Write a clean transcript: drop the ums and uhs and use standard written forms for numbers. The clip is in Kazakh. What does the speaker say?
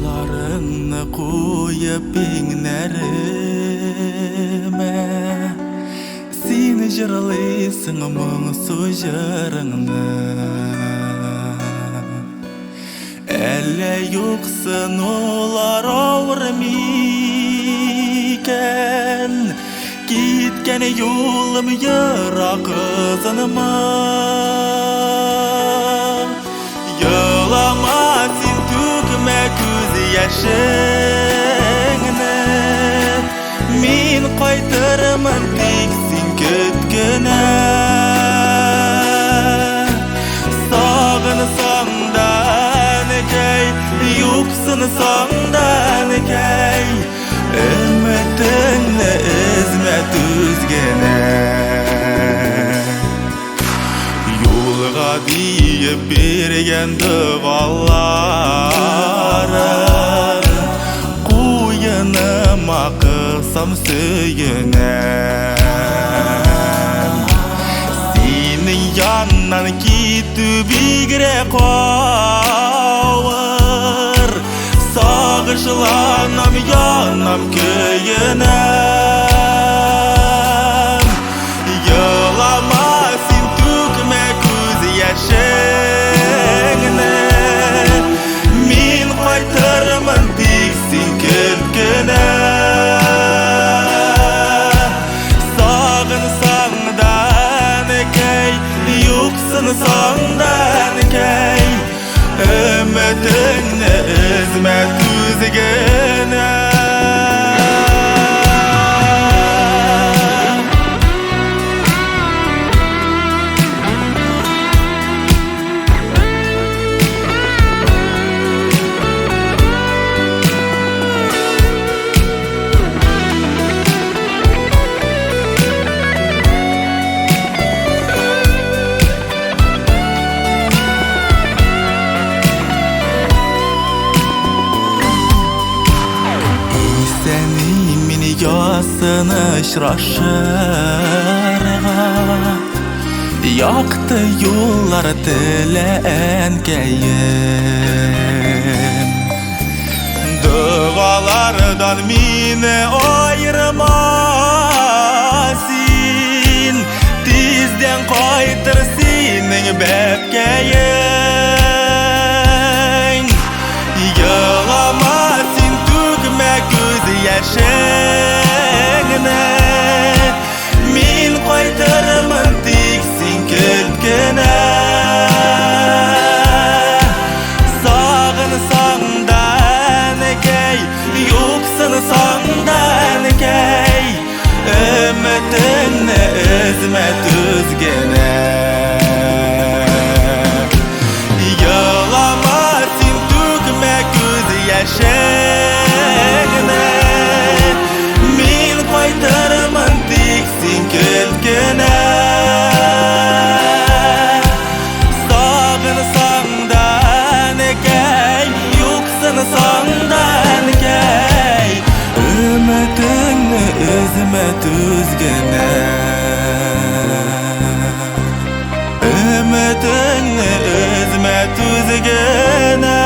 Arzularını koyup inlerime Sen jırlaysın muңsu jırыңны Әллә юксын олар ауыр микән Киткән юлым йырақ ызынма Йылама син түкмә күз яшеңне Мин кайтырмын тик син көткәнә Сагынсаң да Юксын саңдан кәй Үмітіңні үзмәт үзгене Юлға дейіп берген дұғалары Қойыныма қылсам сүйінем Сенің яннан кету бигре қауыр Сағышыланам, янам көйінем Йылама сен түкмә күз яшеңне Мен қайтырмын тек сен күлкенә Сағынсаң да кәй, юксын саңдан кәй Үмітіңні үзмәт үзгене Ясын ұшырашырға Яқты юллар тіләнкәйім Дұғалардан мені айырма сен Тезден қайтыр сенің бәпкәйің Йылама сен түкмә көз яшеңне Мен қайтырмын тек сен күлкенә Сағынсаң да кәй, юксын саңдан кәй Үмітіңні үзмәт үзгене Йылама сен түкмә көз яшеңне Мен қайтырмын тек сен күлкенә Сағынсаң да кәй, юксын саңдан кәй Үмітіңні үзмәт үзгене Үмітіңні үзмәт үзгене